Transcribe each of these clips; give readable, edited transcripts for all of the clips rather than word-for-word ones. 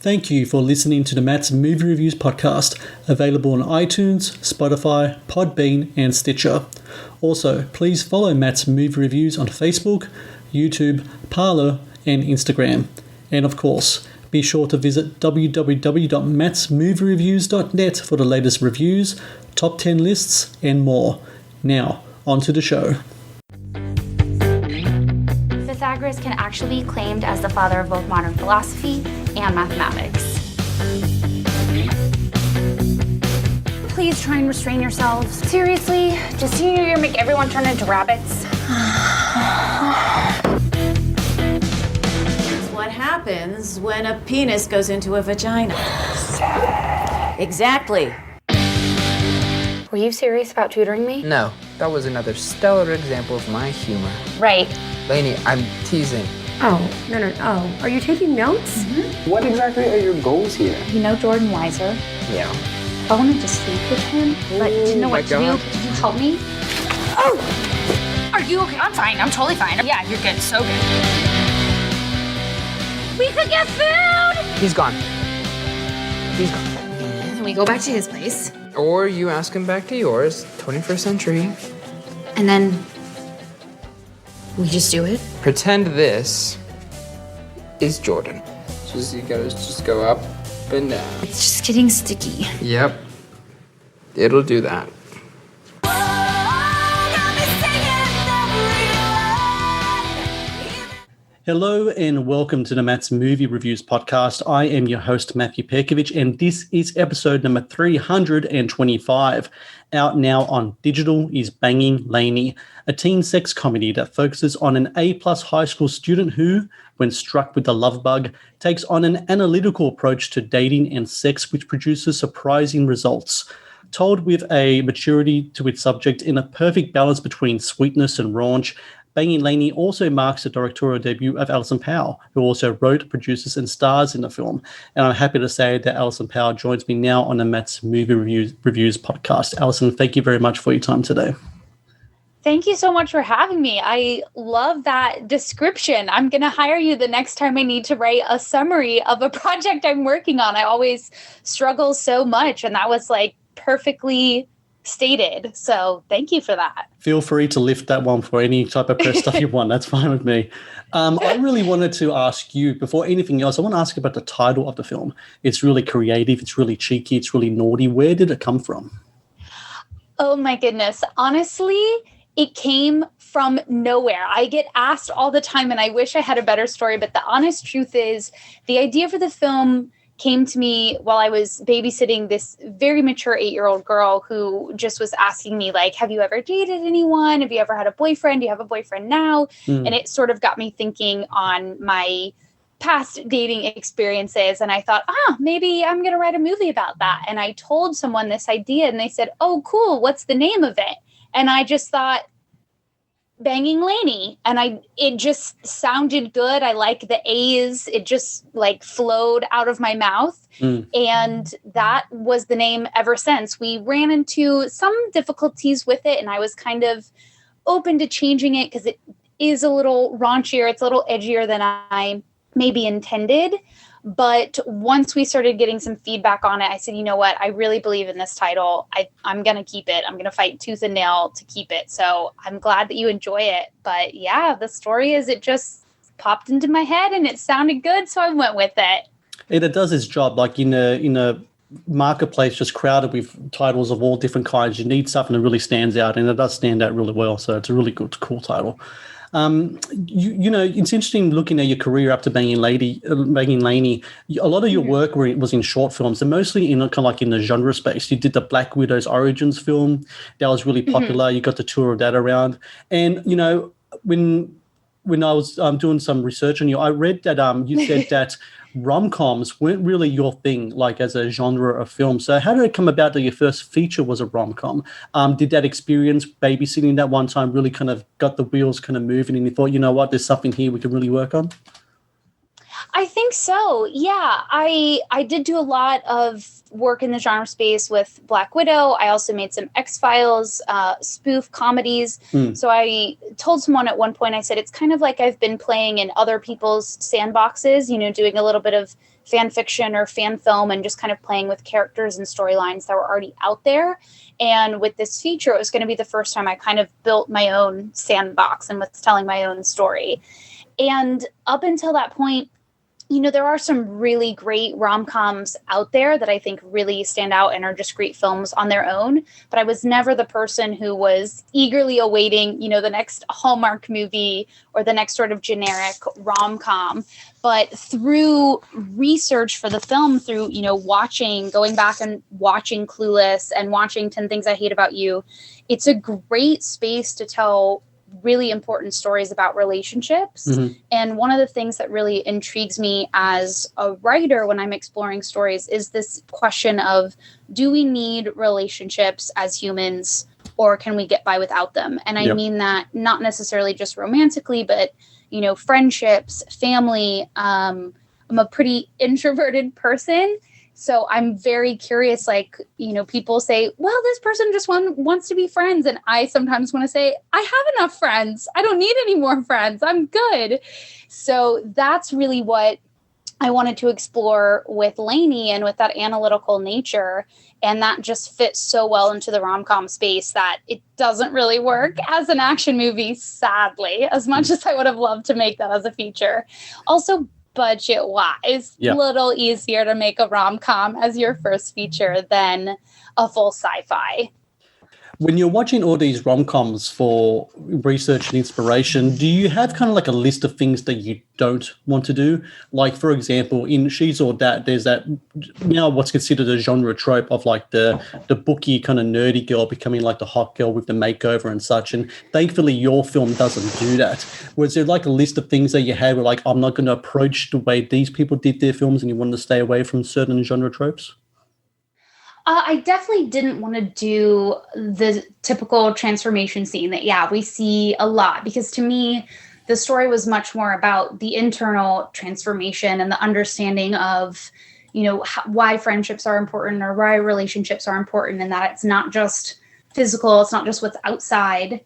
Thank you for listening to the Matt's Movie Reviews podcast, available on iTunes, Spotify, Podbean, and Stitcher. Also, please follow Matt's Movie Reviews on Facebook, YouTube, Parler, and Instagram. And of course, be sure to visit www.mattsmoviereviews.net for the latest reviews, top 10 lists, and more. Now, on to the show. Pythagoras can actually be claimed as the father of both modern philosophy and mathematics. Please try and restrain yourselves. Seriously, just senior year make everyone turn into rabbits. It's what happens when a penis goes into a vagina. Exactly. Were you serious about tutoring me? No, that was another stellar example of my humor. Right. Lanie, I'm teasing. Oh, no. Oh, are you taking notes? Mm-hmm. What exactly are your goals here? You know Jordan Weiser? Yeah. I wanted to sleep with him, but didn't know what to do. Could you help me? Oh! Are you okay? I'm fine. I'm totally fine. Yeah, you're good. So good. We could get food! He's gone. Can we go back to his place? Or you ask him back to yours, 21st century. And then we just do it? Pretend this is Jordan. You gotta just go up and down. It's just getting sticky. Yep. It'll do that. Hello and welcome to the Matt's Movie Reviews podcast. I am your host, Matthew Pejkovic, and this is episode number 325. Out now on digital is Banging Lanie, a teen sex comedy that focuses on an A-plus high school student who, when struck with the love bug, takes on an analytical approach to dating and sex, which produces surprising results. Told with a maturity to its subject in a perfect balance between sweetness and raunch, Banging Lanie also marks the directorial debut of Allison Powell, who also wrote, produces, and stars in the film. And I'm happy to say that Allison Powell joins me now on the Matt's Movie Reviews podcast. Allison, thank you very much for your time today. Thank you so much for having me. I love that description. I'm going to hire you the next time I need to write a summary of a project I'm working on. I always struggle so much, and that was like perfectly stated. So thank you for that. Feel free to lift that one for any type of press stuff you want. That's fine with me. I really wanted to ask you, before anything else, I want to ask about the title of the film. It's really creative. It's really cheeky. It's really naughty. Where did it come from? Oh my goodness. Honestly, it came from nowhere. I get asked all the time, and I wish I had a better story, but the honest truth is the idea for the film came to me while I was babysitting this very mature 8-year-old girl who just was asking me, like, have you ever dated anyone? Have you ever had a boyfriend? Do you have a boyfriend now? And it sort of got me thinking on my past dating experiences. And I thought, maybe I'm going to write a movie about that. And I told someone this idea and they said, oh, cool. What's the name of it? And I just thought, Banging Lanie. And it just sounded good. I like the A's. It just like flowed out of my mouth. And that was the name ever since. We ran into some difficulties with it, and I was kind of open to changing it because it is a little raunchier. It's a little edgier than I maybe intended. But once we started getting some feedback on it, I said, you know what? I really believe in this title. I'm going to keep it. I'm going to fight tooth and nail to keep it. So I'm glad that you enjoy it. But yeah, the story is it just popped into my head and it sounded good. So I went with it. It does its job. Like in a marketplace just crowded with titles of all different kinds, you need something that really stands out, and it does stand out really well. So it's a really good, cool title. It's interesting looking at your career up to Banging Lanie. A lot of your work was in short films, and mostly in kind of like in the genre space. You did the Black Widow's Origins film that was really popular. You got the tour of that around, and when I was doing some research on you, I read that you said that rom-coms weren't really your thing, like as a genre of film. So how did it come about that your first feature was a rom-com? Did that experience babysitting that one time really kind of got the wheels kind of moving, and you thought, you know what, there's something here we can really work on? I think so. Yeah, I did do a lot of work in the genre space with Black Widow. I also made some X-Files spoof comedies. So I told someone at one point, I said, it's kind of like I've been playing in other people's sandboxes, doing a little bit of fan fiction or fan film and just kind of playing with characters and storylines that were already out there. And with this feature, it was going to be the first time I kind of built my own sandbox and was telling my own story. And up until that point, you know, there are some really great rom-coms out there that I think really stand out and are just great films on their own. But I was never the person who was eagerly awaiting, you know, the next Hallmark movie or the next sort of generic rom-com. But through research for the film, through, you know, going back and watching Clueless and watching 10 Things I Hate About You, it's a great space to tell really important stories about relationships. Mm-hmm. And one of the things that really intrigues me as a writer when I'm exploring stories is this question of, do we need relationships as humans, or can we get by without them? And I mean that not necessarily just romantically, but, you know, friendships, family. I'm a pretty introverted person. So I'm very curious, like, you know, people say, well, this person just wants to be friends. And I sometimes want to say, I have enough friends. I don't need any more friends. I'm good. So that's really what I wanted to explore with Lanie and with that analytical nature. And that just fits so well into the rom-com space that it doesn't really work as an action movie, sadly, as much as I would have loved to make that as a feature. Also, budget-wise, a little easier to make a rom-com as your first feature than a full sci-fi. When you're watching all these rom-coms for research and inspiration, do you have kind of like a list of things that you don't want to do? Like, for example, in She's All That, there's that, you know, what's considered a genre trope of like the booky kind of nerdy girl becoming like the hot girl with the makeover and such. And thankfully, your film doesn't do that. Was there like a list of things that you had where like, I'm not going to approach the way these people did their films and you wanted to stay away from certain genre tropes? I definitely didn't want to do the typical transformation scene that, we see a lot, because to me, the story was much more about the internal transformation and the understanding of, you know, why friendships are important or why relationships are important, and that it's not just physical, it's not just what's outside.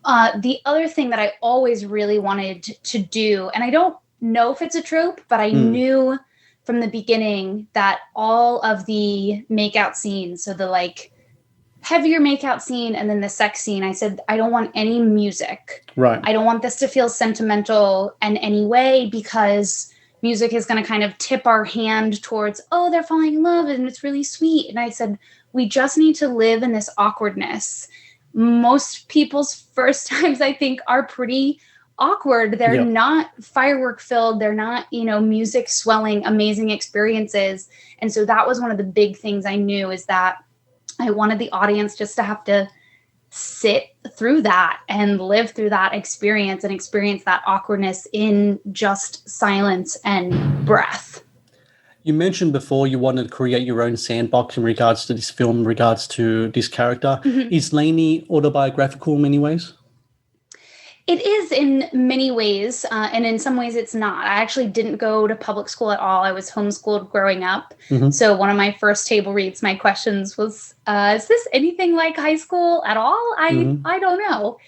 The other thing that I always really wanted to do, and I don't know if it's a trope, but I knew from the beginning that all of the makeout scenes, so the like heavier makeout scene and then the sex scene, I said, I don't want any music. Right. I don't want this to feel sentimental in any way, because music is going to kind of tip our hand towards, oh, they're falling in love and it's really sweet. And I said, we just need to live in this awkwardness. Most people's first times, I think, are pretty awkward. They're not firework filled. They're not, you know, music swelling, amazing experiences. And so that was one of the big things I knew, is that I wanted the audience just to have to sit through that and live through that experience and experience that awkwardness in just silence and breath. You mentioned before you wanted to create your own sandbox in regards to this film, in regards to this character. Mm-hmm. Is Lanie autobiographical in many ways? It is in many ways, and in some ways it's not. I actually didn't go to public school at all. I was homeschooled growing up. Mm-hmm. So one of my first table reads, my questions was, is this anything like high school at all? I don't know.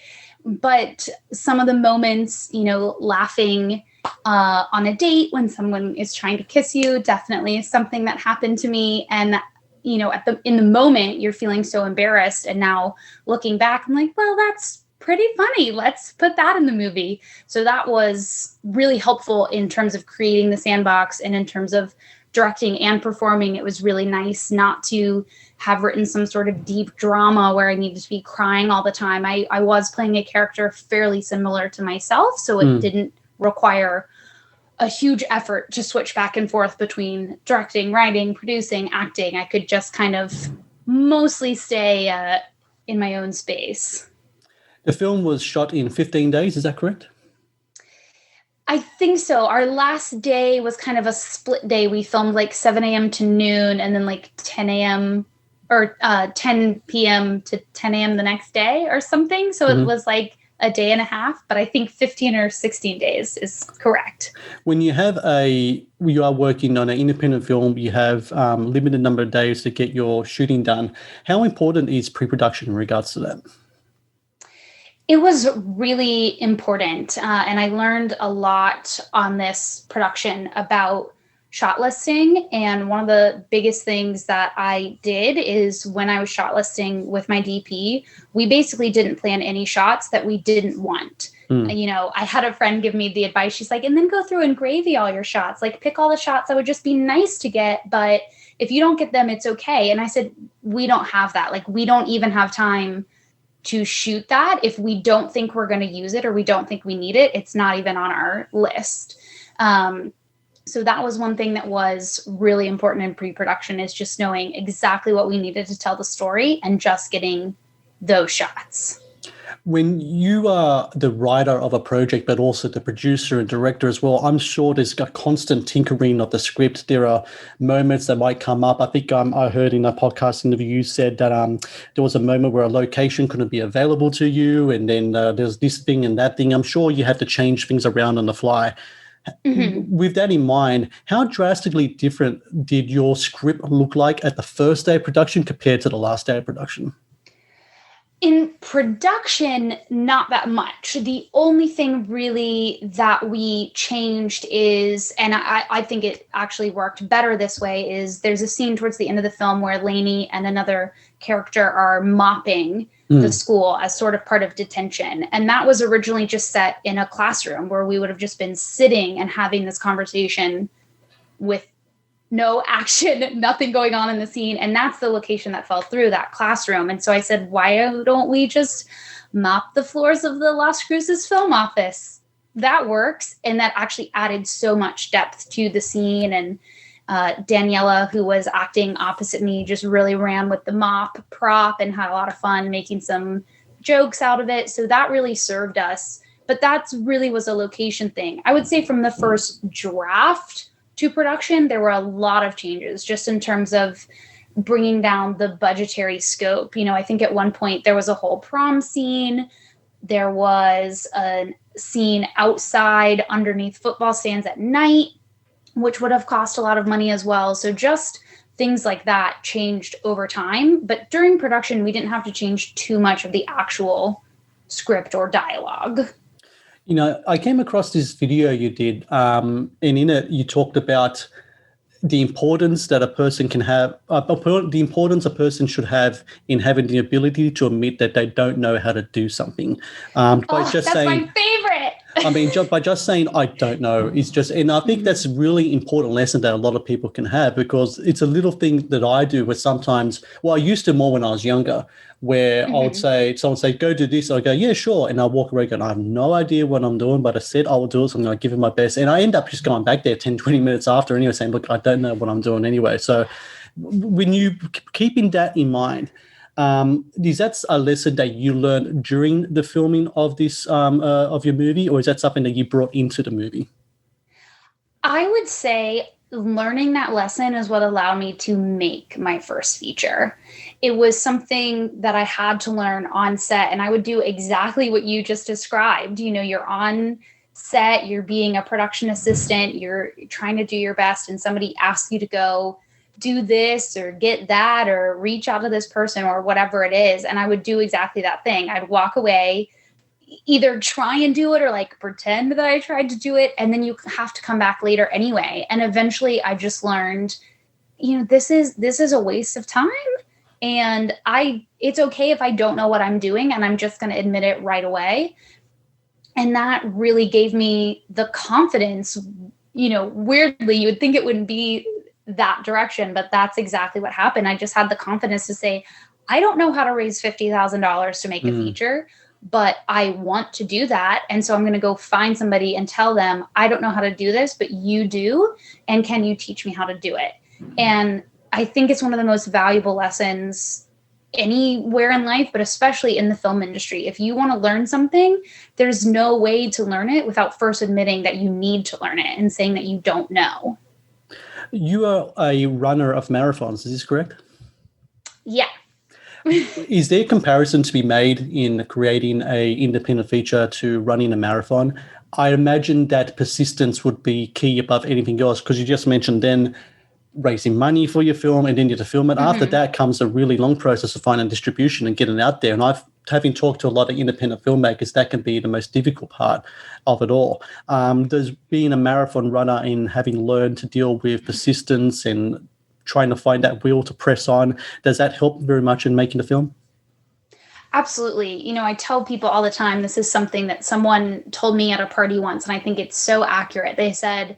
But some of the moments, you know, laughing on a date when someone is trying to kiss you, definitely is something that happened to me. And, you know, in the moment, you're feeling so embarrassed. And now looking back, I'm like, well, that's pretty funny. Let's put that in the movie. So that was really helpful in terms of creating the sandbox, and in terms of directing and performing. It was really nice not to have written some sort of deep drama where I needed to be crying all the time. I was playing a character fairly similar to myself, so it didn't require a huge effort to switch back and forth between directing, writing, producing, acting. I could just kind of mostly stay in my own space. The film was shot in 15 days, is that correct? I think so. Our last day was kind of a split day. We filmed like 7 a.m. to noon, and then like 10 a.m. or 10 p.m. to 10 a.m. the next day or something. So it was like a day and a half, but I think 15 or 16 days is correct. When you are working on an independent film, you have limited number of days to get your shooting done. How important is pre-production in regards to that? It was really important, and I learned a lot on this production about shot listing. And one of the biggest things that I did is when I was shot listing with my DP, we basically didn't plan any shots that we didn't want. You know, I had a friend give me the advice. She's like, and then go through and gravy all your shots, like pick all the shots that would just be nice to get. But if you don't get them, it's okay. And I said, we don't have that. Like, we don't even have time to shoot that. If we don't think we're going to use it or we don't think we need it, it's not even on our list. So that was one thing that was really important in pre-production, is just knowing exactly what we needed to tell the story and just getting those shots. When you are the writer of a project, but also the producer and director as well, I'm sure there's a constant tinkering of the script. There are moments that might come up. I think I heard in a podcast interview you said that there was a moment where a location couldn't be available to you, and then there's this thing and that thing. I'm sure you had to change things around on the fly. With that in mind, how drastically different did your script look like at the first day of production compared to the last day of production? In production, not that much. The only thing really that we changed is, and I think it actually worked better this way, is there's a scene towards the end of the film where Lanie and another character are mopping the school as sort of part of detention. And that was originally just set in a classroom where we would have just been sitting and having this conversation with no action, nothing going on in the scene. And that's the location that fell through, that classroom. And so I said, why don't we just mop the floors of the Las Cruces film office? That works. And that actually added so much depth to the scene. And Daniela, who was acting opposite me, just really ran with the mop prop and had a lot of fun making some jokes out of it. So that really served us. But that really was a location thing. I would say from the first draft to production, there were a lot of changes just in terms of bringing down the budgetary scope. You know, I think at one point there was a whole prom scene. There was a scene outside underneath football stands at night, which would have cost a lot of money as well. So just things like that changed over time. But during production, we didn't have to change too much of the actual script or dialogue. You know, I came across this video you did, and in it you talked about the importance that a person can have, the importance a person should have in having the ability to admit that they don't know how to do something. That's my favorite. I mean, by just saying, I don't know, is just, and I think that's a really important lesson that a lot of people can have, because it's a little thing that I do where sometimes, well, I used to more when I was younger, where I would say, someone say, go do this. I go, yeah, sure. And I walk away going, I have no idea what I'm doing, but I said I will do it. So I'm going to give it my best. And I end up just going back there 10, 20 minutes after anyway, saying, look, I don't know what I'm doing anyway. So when you keeping that in mind, is that a lesson that you learned during the filming of this, of your movie, or is that something that you brought into the movie? I would say learning that lesson is what allowed me to make my first feature. It was something that I had to learn on set, and I would do exactly what you just described. You know, you're on set, you're being a production assistant, you're trying to do your best, and somebody asks you to go do this or get that or reach out to this person or whatever it is. And I would do exactly that thing. I'd walk away, either try and do it or like pretend that I tried to do it. And then you have to come back later anyway. And eventually I just learned, you know, this is a waste of time. And it's okay if I don't know what I'm doing, and I'm just going to admit it right away. And that really gave me the confidence. You know, weirdly, you would think it wouldn't be that direction, but that's exactly what happened. I just had the confidence to say, I don't know how to raise $50,000 to make a feature, but I want to do that. And so I'm going to go find somebody and tell them, I don't know how to do this, but you do. And can you teach me how to do it? And I think it's one of the most valuable lessons anywhere in life, but especially in the film industry. If you want to learn something, there's no way to learn it without first admitting that you need to learn it and saying that you don't know. You are a runner of marathons, is this correct? Yeah. Is there a comparison to be made in creating an independent feature to running a marathon? I imagine that persistence would be key above anything else, because you just mentioned then raising money for your film and then you have to film it. After that comes a really long process of finding distribution and getting it out there. And I've having talked to a lot of independent filmmakers, that can be the most difficult part of it all. Does being a marathon runner and having learned to deal with persistence and trying to find that will to press on, does that help very much in making the film? Absolutely. You know, I tell people all the time, this is something that someone told me at a party once, and I think it's so accurate. They said,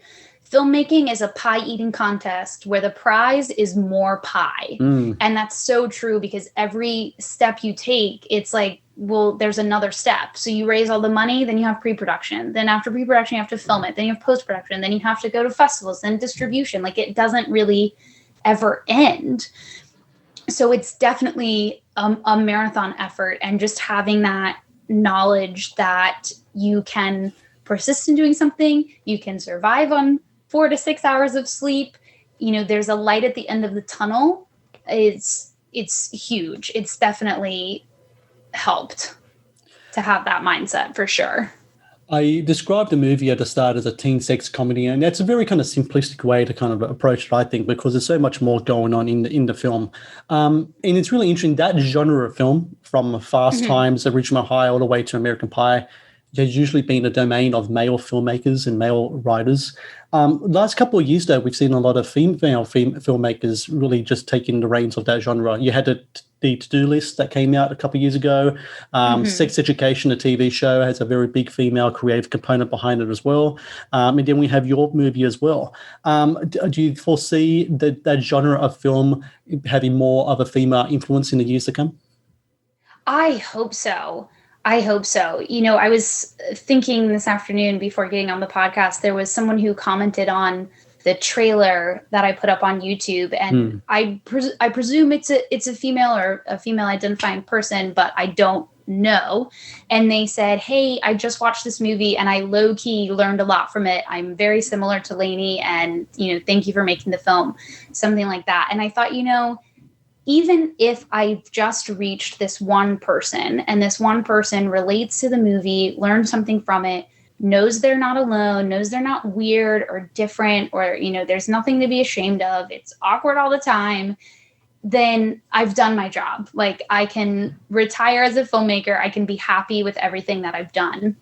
filmmaking is a pie eating contest where the prize is more pie. And that's so true, because every step you take, it's like, well, there's another step. So you raise all the money, then you have pre-production. Then after pre-production, you have to film it. Then you have post-production. Then you have to go to festivals, then distribution. Like, it doesn't really ever end. So it's definitely a marathon effort, and just having that knowledge that you can persist in doing something, you can survive on 4 to 6 hours of sleep. You know, there's a light at the end of the tunnel. It's huge. It's definitely helped to have that mindset, for sure. I described the movie at the start as a teen sex comedy, and that's a very kind of simplistic way to kind of approach it, I think, because there's so much more going on in the film. And it's really interesting, that genre of film, from Fast Times, Original High, all the way to American Pie, has usually been the domain of male filmmakers and male writers. Last couple of years, though, we've seen a lot of female filmmakers really just taking the reins of that genre. You had the To-Do List that came out a couple of years ago. Sex Education, a TV show, has a very big female creative component behind it as well. And then we have your movie as well. Do you foresee that genre of film having more of a female influence in the years to come? I hope so. You know, I was thinking this afternoon before getting on the podcast, there was someone who commented on the trailer that I put up on YouTube, and I presume it's a female or a female identifying person, but I don't know. And they said, hey, I just watched this movie and I low-key learned a lot from it. I'm very similar to Lanie, and, you know, thank you for making the film, something like that. And I thought, you know, even if I've just reached this one person, and this one person relates to the movie, learned something from it, knows they're not alone, knows they're not weird or different, or, you know, there's nothing to be ashamed of, it's awkward all the time, then I've done my job. Like, I can retire as a filmmaker. I can be happy with everything that I've done.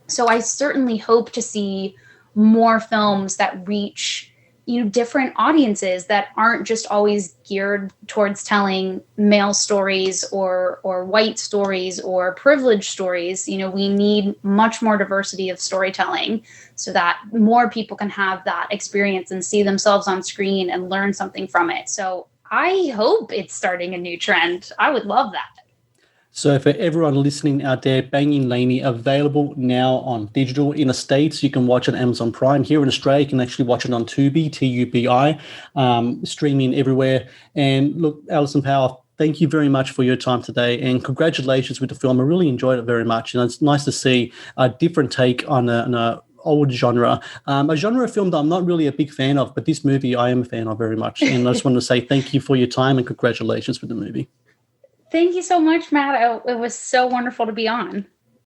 So I certainly hope to see more films that reach, you know, different audiences that aren't just always geared towards telling male stories or white stories or privileged stories. You know, we need much more diversity of storytelling so that more people can have that experience and see themselves on screen and learn something from it. So I hope it's starting a new trend. I would love that. So for everyone listening out there, Banging Lanie available now on digital. In the States, you can watch it on Amazon Prime. Here in Australia, you can actually watch it on Tubi, Tubi, streaming everywhere. And look, Allison Powell, thank you very much for your time today, and congratulations with the film. I really enjoyed it very much. And it's nice to see a different take on a old genre, a genre of film that I'm not really a big fan of, but this movie I am a fan of very much. And I just want to say thank you for your time and congratulations with the movie. Thank you so much, Matt. It was so wonderful to be on.